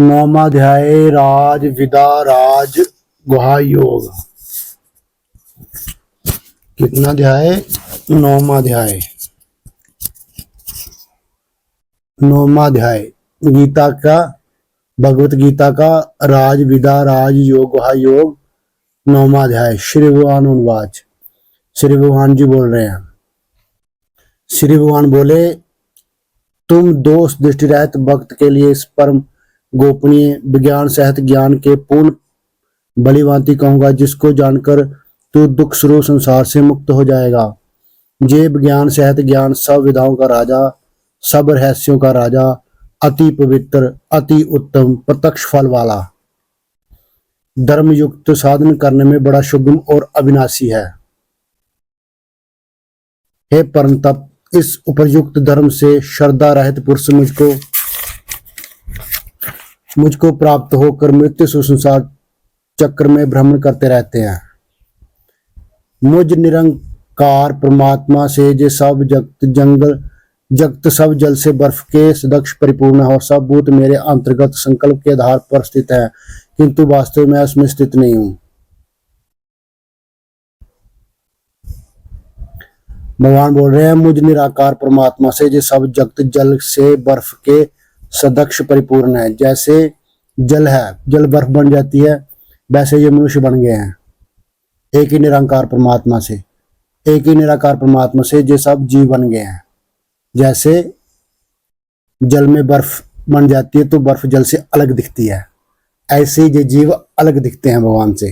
नौवां अध्याय राज विदा राज गुहा योग। कितना अध्याय? नौवां अध्याय। नौवां अध्याय गीता का, भगवत गीता का राज विदा राज योग गुहा योग। नौवां अध्याय। श्री भगवान अनुवाच। श्री भगवान जी बोल रहे हैं। श्री भगवान बोले, तुम दोष दृष्टि रहित भक्त के लिए इस परम गोपनीय विज्ञान सहित ज्ञान के पूर्ण भलीभांति कहूंगा, जिसको जानकर तू दुख स्वरूप संसार से मुक्त हो जाएगा। ये विज्ञान सहित ज्ञान सब विधाओं का राजा, सब रहस्यों का राजा, अति पवित्र, अति उत्तम, प्रत्यक्ष फल वाला, धर्म युक्त साधन करने में बड़ा सुगम और अविनाशी है। हे परम तप, इस उपयुक्त धर्म से श्रद्धा रहित पुरुष मुझको प्राप्त होकर मृत्यु संसार चक्र में भ्रमण करते रहते हैं। मुझ निरंकार परमात्मा से जे सब जगत सब जल से बर्फ के सदक्ष परिपूर्ण है और सब भूत मेरे अंतर्गत संकल्प के आधार पर स्थित है, किंतु वास्तव में उसमें स्थित नहीं हूं। भगवान बोल रहे हैं, मुझ निराकार परमात्मा से जो सब जगत जल से बर्फ के सदक्ष परिपूर्ण है। जैसे जल है, जल बर्फ बन जाती है, वैसे ये मनुष्य बन गए हैं। एक ही निराकार परमात्मा से, एक ही निराकार परमात्मा से ये सब जीव बन गए हैं। जैसे जल में बर्फ बन जाती है तो बर्फ जल से अलग दिखती है, ऐसे ही ये जीव अलग दिखते हैं भगवान से,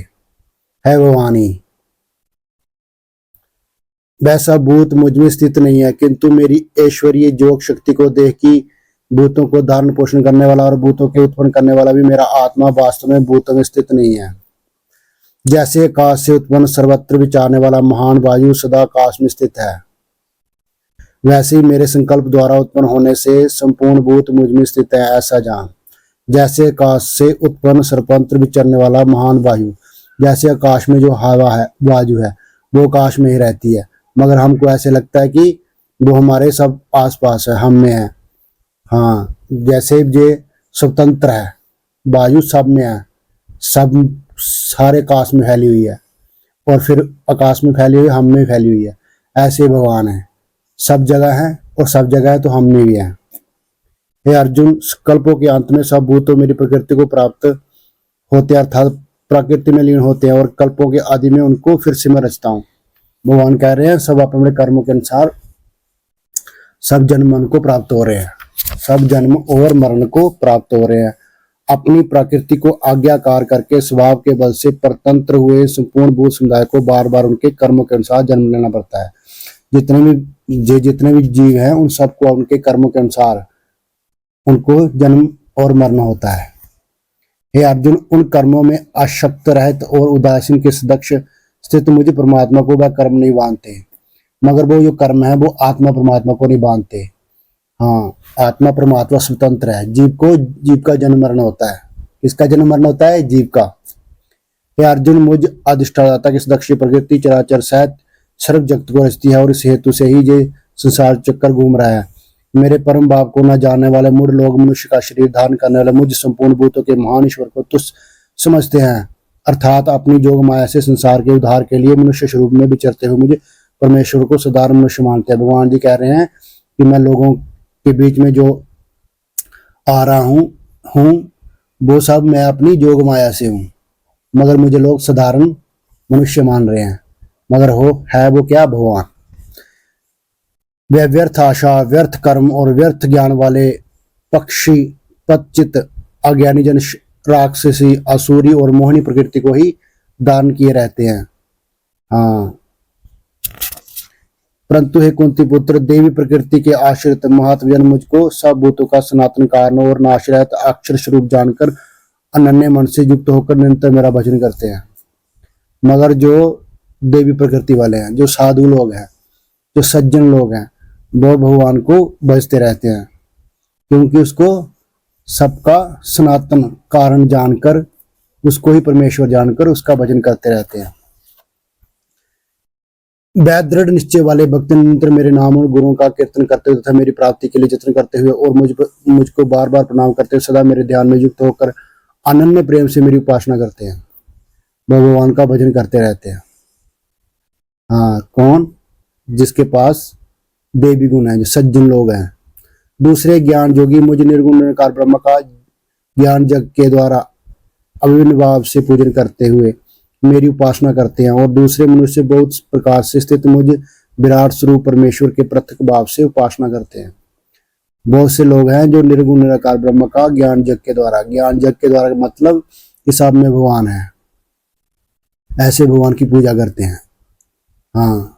है भगवान ही। वैसा भूत मुझ में स्थित नहीं है, किंतु मेरी ऐश्वर्य योग शक्ति को देख की भूतों को धारण पोषण करने वाला और भूतों के उत्पन्न करने वाला भी मेरा आत्मा वास्तव में भूतों में स्थित नहीं है। जैसे आकाश से उत्पन्न सर्वत्र विचारने वाला महान वायु सदा आकाश में स्थित है, वैसे ही मेरे संकल्प द्वारा उत्पन्न होने से संपूर्ण भूत मुझ में स्थित है, ऐसा जान। जैसे आकाश से उत्पन्न सर्वत्र विचरने वाला महान वायु, जैसे आकाश में जो हवा है, वायु है, वो आकाश में ही रहती है, मगर हमको ऐसे लगता है कि वो हमारे सब आसपास है, हम में है। हाँ, जैसे ये स्वतंत्र है, वायु सब में है, सब सारे आकाश में फैली हुई है, और फिर आकाश में फैली हुई हम में फैली हुई है। ऐसे भगवान है, सब जगह है और सब जगह है तो हम में भी है। हे अर्जुन, कल्पों के अंत में सब भूत मेरी प्रकृति को प्राप्त होते हैं, अर्थात प्रकृति में लीन होते हैं, और कल्पों के आदि में उनको फिर से मैं रचता हूँ। भगवान कह रहे हैं, सब अपने कर्मों के अनुसार सब जन्म मन को प्राप्त हो रहे हैं, सब जन्म और मरण को प्राप्त हो रहे हैं। अपनी प्रकृति को आज्ञाकार करके स्वभाव के बल से परतंत्र हुए संपूर्ण भूत समुदाय को बार बार उनके कर्मों के अनुसार जन्म लेना पड़ता है। जितने भी जीव हैं, उन सबको उनके कर्मों के अनुसार उनको जन्म और मरना होता है। हे अर्जुन, उन कर्मों में आसक्त रहित और उदासीन के सदक्ष स्थित मुझे परमात्मा को वह कर्म नहीं बांधते, मगर वो जो कर्म है वो आत्मा परमात्मा को नहीं बांधते। हाँ, आत्मा परमात्मा स्वतंत्र है। जीव का जन्म मरण होता है। किसका जन्म मरण होता है? जीव का। हे अर्जुन, मुझ अधिष्ठाता की सदक्ष प्रकृति चराचर सहित सर्व जगत को रचती है, और इस हेतु से ही ये संसार चक्कर घूम रहा है। मेरे परम भाव को न जानने वाले मूढ़ लोग मनुष्य का शरीर धारण करने वाले मुझ संपूर्ण भूतों के महान ईश्वर को तुच्छ समझते हैं, अर्थात अपनी जोग माया से संसार के उद्धार के लिए मनुष्य स्वरूप में विचरते हुए मुझे परमेश्वर को साधारण मनुष्य मानते हैं। भगवान जी कह रहे हैं कि मैं लोगों के बीच में जो आ रहा हूँ वो सब मैं अपनी जोग माया से हूँ, मगर मुझे लोग साधारण मनुष्य मान रहे हैं, मगर है वो क्या? भगवान। वे व्यर्थ आशा, व्यर्थ कर्म और व्यर्थ ज्ञान वाले पक्षी पचित अज्ञानी जन राक्षसी, असुरी और मोहिनी प्रकृति को ही दान किए रहते हैं। हाँ, परंतु हे कुंती पुत्र, देवी प्रकृति के आश्रित महात्मजन मुझको सब भूतों का सनातन कारण और नाश रहित अक्षर स्वरूप जानकर अनन्य मन से युक्त होकर निरंतर मेरा भजन करते हैं। मगर जो देवी प्रकृति वाले हैं, जो साधु लोग हैं, जो सज्जन लोग हैं, वो भगवान को भजते रहते हैं, क्योंकि उसको सबका सनातन कारण जानकर, उसको ही परमेश्वर जानकर उसका भजन करते रहते हैं। वह दृढ़ निश्चय वाले भक्त निरंतर मेरे नाम और गुरुओं का कीर्तन करते हुए तथा मेरी प्राप्ति के लिए जतन करते हुए और मुझको बार बार प्रणाम करते हुए सदा मेरे ध्यान में युक्त होकर अनन्य प्रेम से मेरी उपासना करते हैं, वह भगवान का भजन करते रहते हैं। हाँ, कौन? जिसके पास देवी गुण है, जो सज्जन लोग हैं। दूसरे ज्ञान जोगी मुझ निर्गुण निराकार ब्रह्म का ज्ञान जग के द्वारा अभिन्न भाव से पूजन करते हुए मेरी उपासना करते हैं, और दूसरे मनुष्य बहुत प्रकार से स्थित मुझ विराट स्वरूप परमेश्वर के पृथक भाव से उपासना करते हैं। बहुत से लोग हैं जो निर्गुण निराकार ब्रह्म का ज्ञान जग के द्वारा मतलब कि सब में भगवान है, ऐसे भगवान की पूजा करते हैं। हाँ,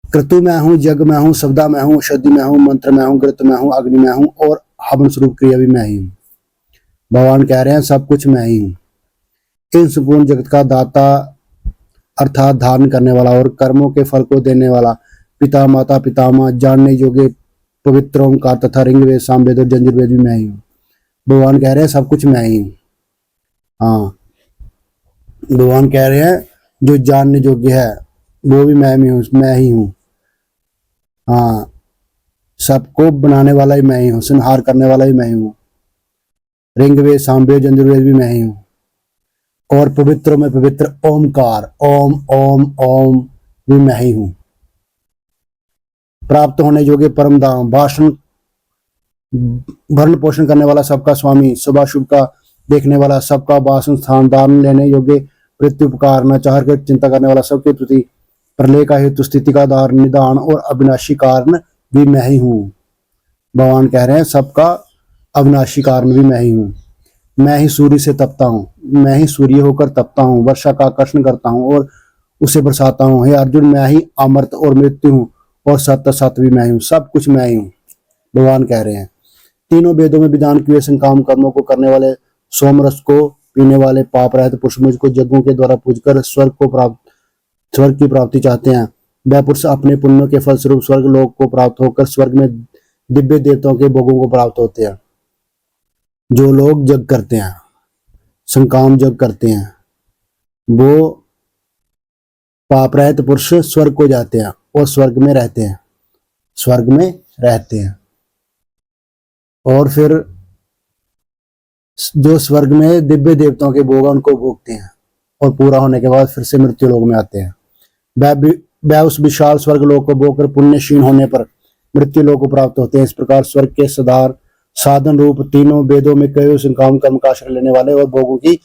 क्रतु में हूँ, जग में हूँ, शब्दा में हूँ, औषधि में हूँ, मंत्र में हूँ, घृत में हूँ, अग्नि में हूँ और हवन स्वरूप क्रिया भी मैं ही हूँ। भगवान कह रहे हैं सब कुछ मैं ही हूँ। इन संपूर्ण जगत का दाता अर्थात धारण करने वाला और कर्मों के फल को देने वाला पिता माता पितामह जानने योग्य पवित्र ओंकार तथा ऋग्वेद सामवेद और यजुर्वेद भी मैं ही हूँ। भगवान कह रहे हैं सब कुछ मैं ही हूँ। हाँ, भगवान कह रहे हैं जो जानने योग्य है वो भी मैं ही हूँ। हाँ, सबको बनाने वाला ही मैं ही हूँ, संहार करने वाला ही मैं ही हूँ। ऋग्वेद सामवेद यजुर्वेद भी मैं ही हूँ। और पवित्रों में पवित्र ओमकार ओम ओम ओम भी मैं ही हूं। प्राप्त होने योग्य परम धाम भाषण भरण पोषण करने वाला सबका स्वामी, शुभ शुभ का देखने वाला सबका वासन स्थान, दान लेने योग्य प्रत्युपकार न चाह कर चिंता करने वाला सबके प्रति प्रलय का हेतु स्थिति का धार निदान और अविनाशी कारण भी मैं ही हूँ। भगवान कह रहे हैं सबका अविनाशी कारण भी मैं ही हूँ। मैं ही सूर्य से तपता हूँ, मैं ही सूर्य होकर तपता हूँ, वर्षा का आकर्षण करता हूँ और उसे बरसाता हूँ। हे अर्जुन, मैं ही अमृत और मृत्यु हूँ और सत्य सत्य भी मैं हूँ, सब कुछ मैं ही हूँ। भगवान कह रहे हैं तीनों वेदों में विधान किए संकाम कर्मों को करने वाले, सोमरस को पीने वाले, पाप रहित पुरुष मुझको यज्ञों के द्वारा पूजकर स्वर्ग की प्राप्ति चाहते हैं। वह पुरुष अपने पुण्यों के फलस्वरूप स्वर्ग लोक को प्राप्त होकर स्वर्ग में दिव्य देवताओं के भोगों को प्राप्त होते हैं। जो लोग जग करते हैं, संकाम जग करते हैं, वो पाप रहित पुरुष स्वर्ग को जाते हैं और स्वर्ग में रहते हैं। और फिर जो स्वर्ग में दिव्य देवताओं के भोग उनको भोगते हैं और पूरा होने के बाद फिर से मृत्यु लोक में आते हैं। वह उस विशाल स्वर्ग लोक को भोगकर पुण्य क्षीण होने पर मृत्यु लोक को प्राप्त होते हैं। इस प्रकार स्वर्ग के साधन रूप तीनों वेदों में कई संकाम कर्म का आश्रय लेने वाले और भोगों की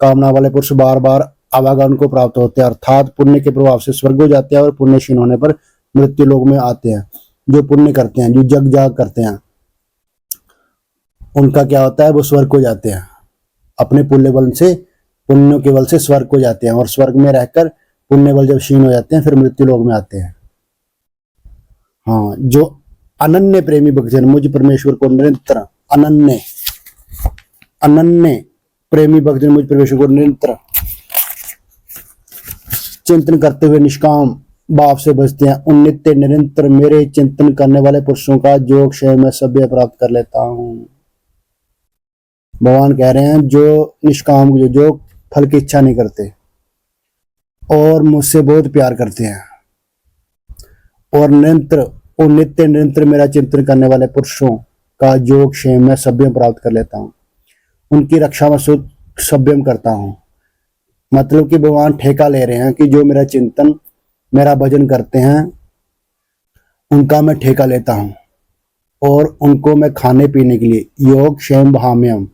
कामना वाले पुरुष बार बार आवागमन को प्राप्त होते हैं, अर्थात पुण्य के प्रभाव से स्वर्ग हो जाते हैं और पुण्य क्षीण होने पर मृत्यु लोक में आते हैं। जो पुण्य करते हैं, जो जग जाग करते हैं, उनका क्या होता है, वो स्वर्ग को जाते हैं, अपने पुण्यों के बल से स्वर्ग को जाते हैं और स्वर्ग में रहकर पुण्य बल जब क्षीण हो जाते हैं फिर मृत्यु लोक में आते हैं। हाँ, जो अनन्य प्रेमी भक्तजन मुझ परमेश्वर को निरंतर अनन्य प्रेमी भक्तजन मुझ परमेश्वर को निरंतर चिंतन करते हुए निष्काम भाव से बचते हैं, उन नित्य निरंतर मेरे चिंतन करने वाले पुरुषों का योग क्षय मैं सभ्य प्राप्त कर लेता हूं। भगवान कह रहे हैं जो निष्काम, जो फल की इच्छा नहीं करते और मुझसे बहुत प्यार करते हैं और नित्य निरंतर मेरा चिंतन करने वाले पुरुषों का योग क्षेम मैं सभ्यम प्राप्त कर लेता हूँ, उनकी रक्षा में सभ्यम करता हूँ। मतलब कि भगवान ठेका ले रहे हैं कि जो मेरा चिंतन मेरा भजन करते हैं उनका मैं ठेका लेता हूँ और उनको मैं खाने पीने के लिए योग क्षेम बहाम्यम,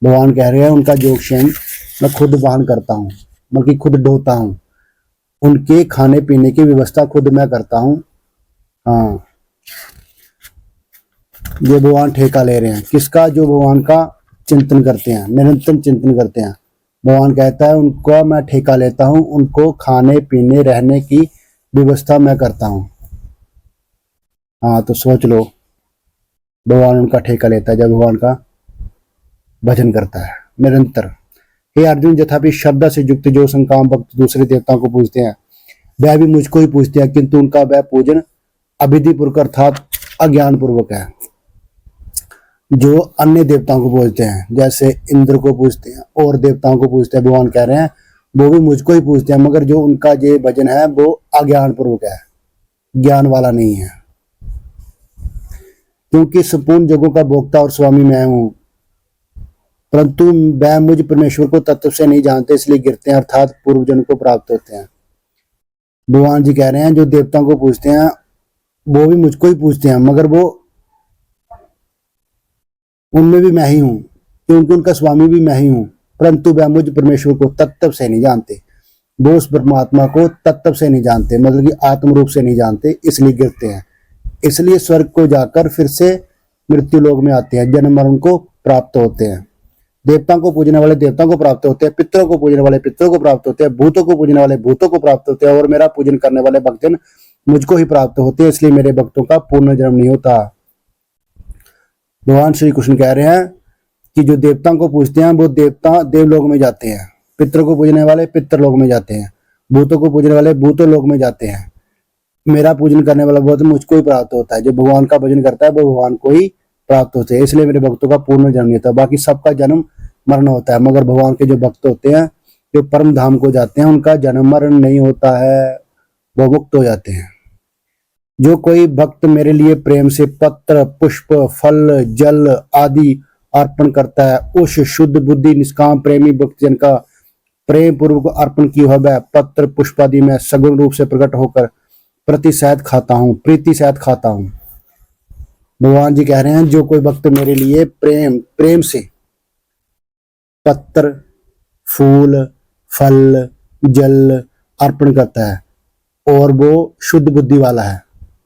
भगवान कह रहे हैं उनका योग क्षेम मैं खुद वहन करता हूँ, बल्कि खुद ढोता हूँ, उनके खाने पीने की व्यवस्था खुद मैं करता हूँ। हाँ, ये भगवान ठेका ले रहे हैं किसका, जो भगवान का चिंतन करते हैं, निरंतर चिंतन करते हैं। भगवान कहता है उनको मैं ठेका लेता हूँ, उनको खाने पीने रहने की व्यवस्था मैं करता हूँ। हाँ, तो सोच लो, भगवान उनका ठेका लेता है जब भगवान का भजन करता है निरंतर। हे अर्जुन, यथापि श्रद्धा से युक्त जो संकाम भक्त दूसरे देवताओं को पूजते हैं वह भी मुझको ही पूजते हैं, किंतु उनका वह पूजन अविधि पूर्वक अर्थात अज्ञान पूर्वक है। जो अन्य देवताओं को पूजते हैं, जैसे इंद्र को पूजते हैं और देवताओं को पूजते हैं, भगवान कह रहे हैं वो भी मुझको ही पूजते हैं, मगर जो उनका ये भजन है वो अज्ञान पूर्वक है, ज्ञान वाला नहीं है। क्योंकि संपूर्ण जगहों का भोक्ता और स्वामी मैं हूं, परंतु वह मुझ परमेश्वर को तत्व से नहीं जानते, इसलिए गिरते हैं, अर्थात पूर्व जन्म को प्राप्त होते हैं। भगवान जी कह रहे हैं जो देवताओं को पूजते हैं वो भी मुझको ही पूजते हैं, मगर वो उनमें भी मैं ही हूं, क्योंकि उनका स्वामी भी मैं ही हूं, परंतु वह मुझ परमेश्वर को तत्व से नहीं जानते। वो उस परमात्मा को तत्व से नहीं जानते, मतलब कि आत्म रूप से नहीं जानते, इसलिए गिरते हैं। इसलिए स्वर्ग को जाकर फिर से मृत्यु लोक में आते हैं, जन्म मरण को प्राप्त होते हैं। देवताओं को पूजने वाले देवताओं को प्राप्त होते हैं, पितरों को पूजने वाले पितरों को प्राप्त होते हैं, भूतों को पूजने वाले भूतों को प्राप्त होते हैं, और मेरा पूजन करने वाले भक्तजन मुझको ही प्राप्त होते हैं, इसलिए मेरे भक्तों का पूर्ण जन्म नहीं होता। भगवान श्री कृष्ण कह रहे हैं कि जो देवताओं को पूजते हैं वो देवता देवलोक में जाते हैं, पितरों को पूजने वाले पितरलोक में जाते हैं, भूतों को पूजने वाले भूतों लोक में जाते हैं। मेरा पूजन करने वाला बहुत मुझको ही प्राप्त होता है। जो भगवान का भजन करता है वो भगवान को ही प्राप्त होते हैं, इसलिए मेरे भक्तों का पूर्ण जन्म नहीं होता। बाकी सबका जन्म मरण होता है, मगर भगवान के जो भक्त होते हैं जो परम धाम को जाते हैं उनका जन्म मरण नहीं होता है, वो मुक्त हो जाते हैं। जो कोई भक्त मेरे लिए प्रेम से पत्र पुष्प फल जल आदि अर्पण करता है, उस शुद्ध बुद्धि निष्काम प्रेमी भक्तजन का प्रेम पूर्वक अर्पण की हुआ पत्र पुष्प आदि में सगुण रूप से प्रकट होकर प्रीति सहित खाता हूं। भगवान जी कह रहे हैं जो कोई भक्त मेरे लिए प्रेम से पत्र फूल फल जल अर्पण करता है और वो शुद्ध बुद्धि वाला है,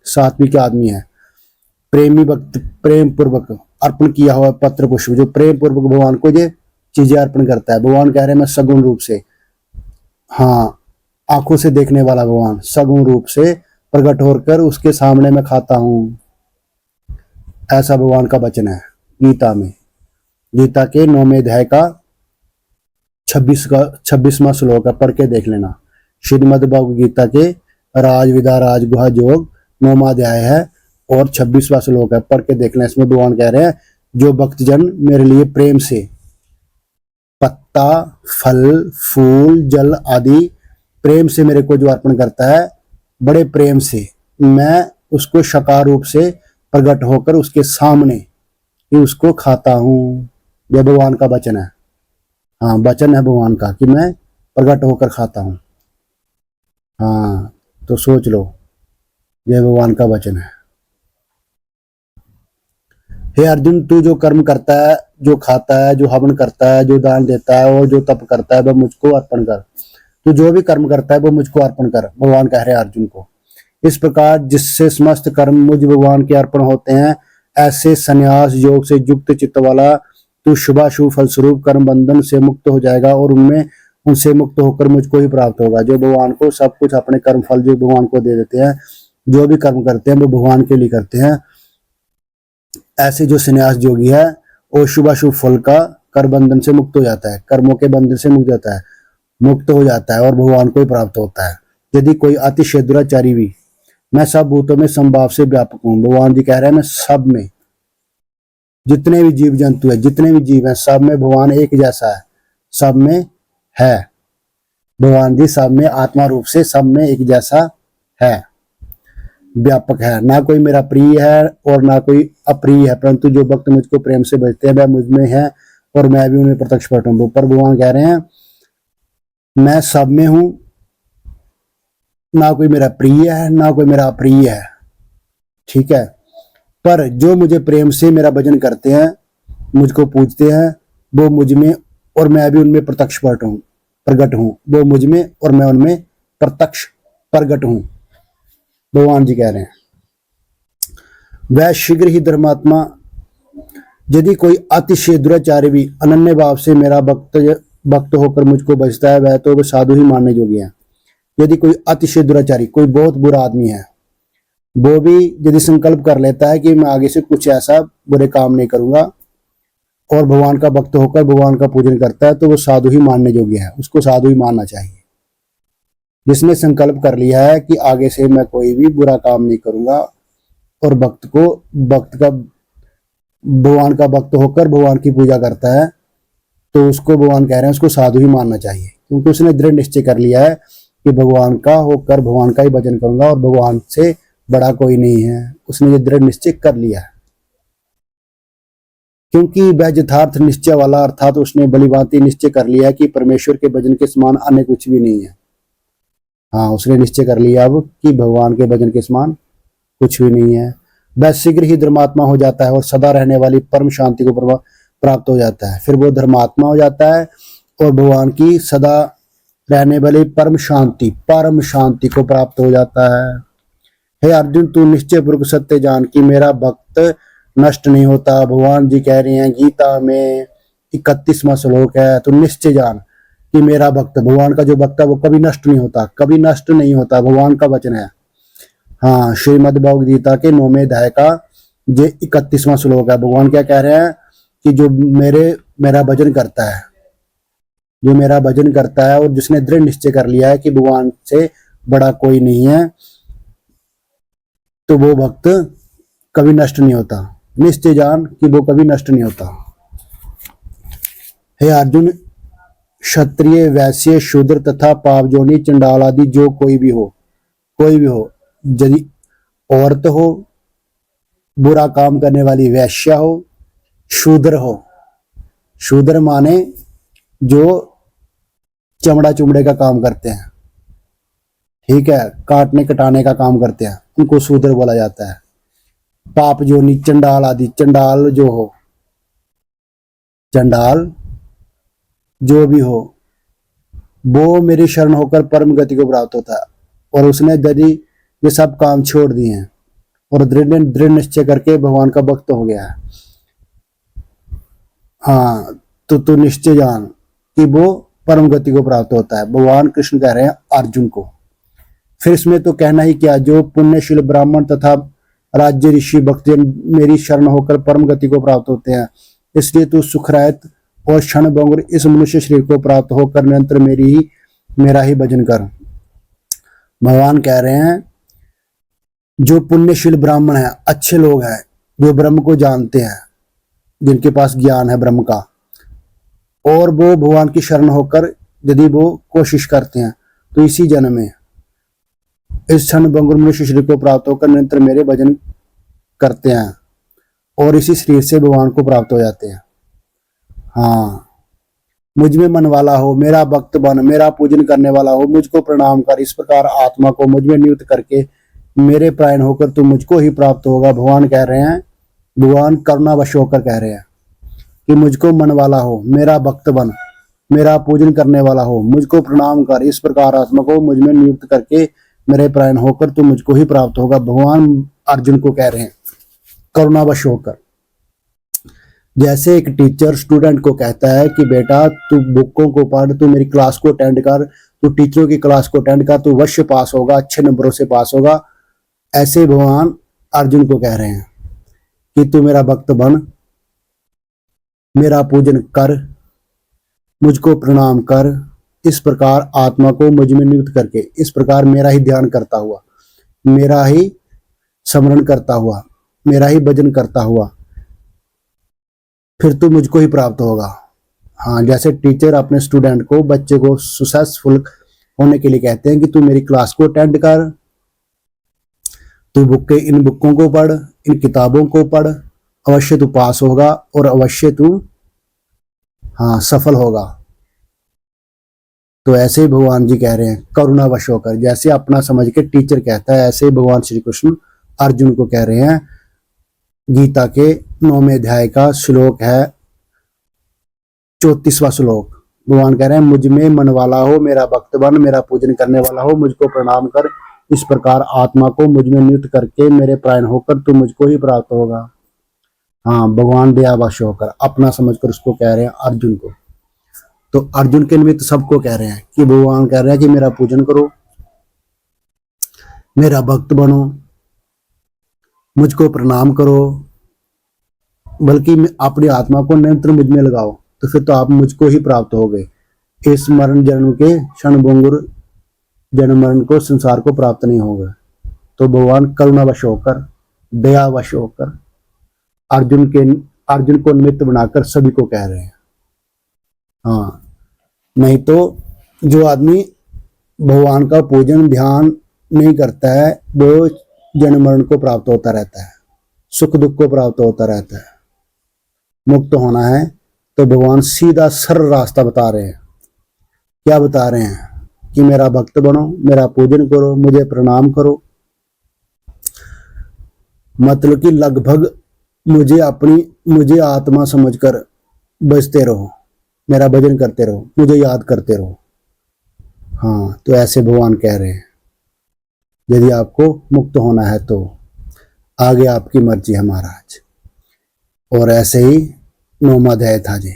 सात्विक आदमी है, प्रेमी भक्त प्रेम पूर्वक अर्पण किया हुआ पत्र पुष्प, जो प्रेम पूर्वक भगवान को ये चीजें अर्पण करता है। भगवान कह रहे हैं मैं सगुण रूप से, हाँ आंखों से देखने वाला भगवान सगुण रूप से प्रकट होकर उसके सामने मैं खाता हूं। ऐसा भगवान का वचन है गीता में। गीता के 9वें अध्याय का 26वां श्लोक है, पढ़ के देख लेना। श्रीमद् भगवद गीता के राज विद्या राज गुहा योग 9वां अध्याय है और 26वां श्लोक है, पढ़ के देख लेना। इसमें भगवान कह रहे हैं जो भक्तजन मेरे लिए प्रेम से पत्ता फल फूल जल आदि प्रेम से मेरे को जो अर्पण करता है, बड़े प्रेम से मैं उसको शकार रूप से प्रकट होकर उसके सामने ही उसको खाता हूं। यह भगवान का वचन है, हाँ वचन है भगवान का कि मैं प्रकट होकर खाता हूं। हाँ तो सोच लो, यह भगवान का वचन है। हे अर्जुन, तू जो कर्म करता है, जो खाता है, जो हवन करता है, जो दान देता है और जो तप करता है वह मुझको अर्पण कर। तू जो भी कर्म करता है वो मुझको अर्पण कर, भगवान कह रहे हैं अर्जुन को। इस प्रकार जिससे समस्त कर्म मुझ भगवान के अर्पण होते हैं, ऐसे संन्यास योग से युक्त चित्त वाला तू शुभाशुभ फलस्वरूप कर्म बंधन से मुक्त हो जाएगा और उनसे मुक्त होकर मुझको ही प्राप्त होगा। जो भगवान को सब कुछ अपने कर्म फल जो भगवान को दे देते हैं, जो भी कर्म करते हैं वो भगवान के लिए करते हैं, ऐसे जो संन्यास योगी है वो शुभाशुभ फल का कर बंधन से मुक्त हो जाता है, कर्मों के बंधन से मुक्त हो जाता है और भगवान को ही प्राप्त होता है। यदि कोई अतिशय दुराचारी भी, मैं सब भूतों में संभाव से व्यापक हूं। भगवान जी कह रहे हैं मैं सब में, जितने भी जीव जंतु है, जितने भी जीव हैं, सब में भगवान एक जैसा है, सब में है भगवान जी, सब में आत्मा रूप से सब में एक जैसा है, व्यापक है। ना कोई मेरा प्रिय है और ना कोई अप्रिय है, परंतु जो भक्त मुझको प्रेम से भजते हैं वह मुझ में है और मैं भी उन्हें प्रत्यक्ष प्रकट हूं। पर भगवान कह रहे हैं मैं सब में हूं, ना कोई मेरा प्रिय है ना कोई मेरा अप्रिय है, ठीक है। पर जो मुझे प्रेम से मेरा भजन करते हैं, मुझको पूजते हैं, वो मुझ में और मैं भी उनमें प्रत्यक्ष प्रकट हूं। वो मुझ में और मैं उनमें प्रत्यक्ष प्रकट हूं, भगवान जी कह रहे हैं। वह शीघ्र ही धर्मात्मा, यदि कोई अतिशय दुराचारी भी अनन्य भाव से मेरा भक्त होकर मुझको बचता है, वह तो वह साधु ही मानने योग्य है। यदि कोई अतिशय दुराचारी, कोई बहुत बुरा आदमी है, वो भी यदि संकल्प कर लेता है कि मैं आगे से कुछ ऐसा बुरे काम नहीं करूंगा और भगवान का भक्त होकर भगवान का पूजन करता है, तो वो साधु ही मानने योग्य है, उसको साधु ही मानना चाहिए। जिसने संकल्प कर लिया है कि आगे से मैं कोई भी बुरा काम नहीं करूंगा और भगवान का भक्त होकर भगवान की पूजा करता है, तो उसको भगवान कह रहे हैं उसको साधु ही मानना चाहिए। क्योंकि उसने दृढ़ निश्चय कर लिया है कि भगवान का होकर भगवान का ही भजन करूंगा और भगवान से बड़ा कोई नहीं है। उसने ये दृढ़ निश्चय कर लिया है, क्योंकि वह यथार्थ निश्चय वाला, अर्थात उसने भलीभांति निश्चय कर लिया कि परमेश्वर के भजन के समान अन्य कुछ भी नहीं है। हाँ, उसने निश्चय कर लिया अब कि भगवान के भजन के समान कुछ भी नहीं है। वह शीघ्र ही धर्मात्मा हो जाता है और सदा रहने वाली परम शांति को प्राप्त हो जाता है। फिर वो धर्मात्मा हो जाता है और भगवान की सदा रहने वाली परम शांति को प्राप्त हो जाता है। हे अर्जुन, तू निश्चय पूर्वक सत्य जान कि मेरा भक्त नष्ट नहीं होता। भगवान जी कह रहे हैं गीता में 31वां श्लोक है, तो निश्चय जान कि मेरा भक्त, भगवान का जो भक्त है वो कभी नष्ट नहीं होता, कभी नष्ट नहीं होता, भगवान का वचन है। हाँ, श्रीमद् भगवद गीता के 9वें अध्याय का ये 31वां श्लोक है। भगवान क्या कह रहे हैं कि जो मेरा भजन करता है, जो मेरा भजन करता है और जिसने दृढ़ निश्चय कर लिया है कि भगवान से बड़ा कोई नहीं है, तो वो भक्त कभी नष्ट नहीं होता। निश्चय जान कि वो कभी नष्ट नहीं होता। हे अर्जुन, क्षत्रिय, वैश्य, शूद्र तथा पापजोनी, चंडाल आदि जो कोई भी हो, यदि औरत हो, बुरा काम करने वाली वैश्या हो, शूद्र हो, शूद्र माने जो चमड़ा चुमड़े का काम करते हैं, ठीक है, काटने कटाने का काम करते हैं, उनको शूद्र बोला जाता है। पाप जोनी, चंडाल आदि, चंडाल जो हो, चंडाल जो भी हो, वो मेरी शरण होकर परम गति को प्राप्त होता है। और उसने यदि ये सब काम छोड़ दिए हैं और दृढ़ निश्चय करके भगवान का भक्त हो गया है, हाँ, तो तू निश्चय जान कि वो परम गति को प्राप्त होता है। भगवान कृष्ण कह रहे हैं अर्जुन को। फिर इसमें तो कहना ही क्या, जो पुण्यशील ब्राह्मण तथा राज्य ऋषि भक्तजन मेरी शरण होकर परम गति को प्राप्त होते हैं, इसलिए तू सुखरायत और क्षण भंगुर इस मनुष्य शरीर को प्राप्त होकर निरंतर मेरा ही भजन कर। भगवान कह रहे हैं जो पुण्यशील ब्राह्मण है, अच्छे लोग हैं, जो ब्रह्म को जानते हैं, जिनके पास ज्ञान है ब्रह्म का, और वो भगवान की शरण होकर यदि वो कोशिश करते हैं तो इसी जन्म में इस क्षण भंगुर मनुष्य शरीर को प्राप्त होकर निरंतर मेरे भजन करते हैं और इसी शरीर से भगवान को प्राप्त हो जाते हैं। हाँ, मुझ में मन वाला हो, मेरा भक्त बन, मेरा पूजन करने वाला हो, मुझको प्रणाम कर, इस प्रकार आत्मा को मुझ में नियुक्त करके मेरे प्राण होकर तू मुझको ही प्राप्त होगा। भगवान कह रहे हैं, भगवान करुणावश होकर कह रहे हैं कि मुझको मन वाला हो, मेरा भक्त बन, मेरा पूजन करने वाला हो, मुझको प्रणाम कर, इस प्रकार आत्मा को मुझ में नियुक्त करके मेरे प्राण होकर तू मुझको ही प्राप्त होगा। भगवान अर्जुन को कह रहे हैं करुणावश होकर। जैसे एक टीचर स्टूडेंट को कहता है कि बेटा तू बुकों को पढ़, तू मेरी क्लास को अटेंड कर, तू टीचरों की क्लास को अटेंड कर, तू अवश्य पास होगा, अच्छे नंबरों से पास होगा। ऐसे भगवान अर्जुन को कह रहे हैं कि तू मेरा भक्त बन, मेरा पूजन कर, मुझको प्रणाम कर, इस प्रकार आत्मा को मुझ में नियुक्त करके, इस प्रकार मेरा ही ध्यान करता हुआ, मेरा ही स्मरण करता हुआ, मेरा ही भजन करता हुआ, फिर तू मुझको ही प्राप्त होगा। हाँ, जैसे टीचर अपने स्टूडेंट को, बच्चे को सक्सेसफुल होने के लिए कहते हैं कि तू मेरी क्लास को अटेंड कर, तू इन बुकों को पढ़, इन किताबों को पढ़, अवश्य तू पास होगा और अवश्य तू हाँ सफल होगा। तो ऐसे ही भगवान जी कह रहे हैं करुणावश होकर, जैसे अपना समझ के टीचर कहता है, ऐसे ही भगवान श्री कृष्ण अर्जुन को कह रहे हैं। गीता के 9वें अध्याय का श्लोक है 34वां श्लोक। भगवान कह रहे हैं मुझ में मन वाला हो, मेरा भक्त बन, मेरा पूजन करने वाला हो, मुझको प्रणाम कर, इस प्रकार आत्मा को मुझ में नियुक्त करके मेरे प्राण होकर तू मुझको ही प्राप्त होगा। हाँ, भगवान दयावश होकर अपना समझकर उसको कह रहे हैं अर्जुन को। तो अर्जुन के निमित्त सबको कह रहे हैं कि भगवान कह रहे हैं कि मेरा पूजन करो, मेरा भक्त बनो, मुझको प्रणाम करो, बल्कि अपनी आत्मा को निरंतर मुझ में लगाओ, तो फिर तो आप मुझको ही प्राप्त हो गए। इस मरण जन्म के क्षण भंगुर जन्म मरण को, संसार को प्राप्त नहीं होगा। तो भगवान करुणावश होकर, दयावश होकर अर्जुन को निमित्त बनाकर सभी को कह रहे हैं। हाँ, नहीं तो जो आदमी भगवान का पूजन ध्यान नहीं करता है वो जन्म मरण को प्राप्त होता रहता है, सुख दुख को प्राप्त होता रहता है। मुक्त होना है तो भगवान सीधा सरल रास्ता बता रहे हैं। क्या बता रहे हैं कि मेरा भक्त बनो, मेरा पूजन करो, मुझे प्रणाम करो, मतलब कि लगभग मुझे आत्मा समझकर बजते रहो, मेरा भजन करते रहो, मुझे याद करते रहो। हाँ, तो ऐसे भगवान कह रहे हैं। यदि आपको मुक्त होना है तो आगे आपकी मर्जी है महाराज। और ऐसे ही 9वां अध्याय था जी।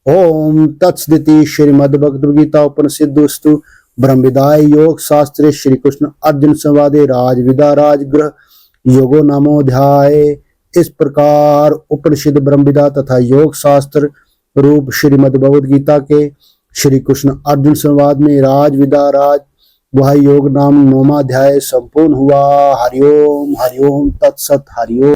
ओम तत्सदिति श्रीमद्भगवद्गीता उपनिषदस्तु ब्रह्म विद्याय योग शास्त्रे श्री कृष्ण अर्जुन संवादे राज विद्या राजगृह योगो नामोध्याय। इस प्रकार उपनिषद ब्रह्म विद्या तथा योग शास्त्र रूप श्रीमद् भगवद गीता के श्री कृष्ण अर्जुन संवाद में राज विद्या राज वह योग नाम 9वां अध्याय संपूर्ण हुआ। हरिओम तत्सत। हरिओम।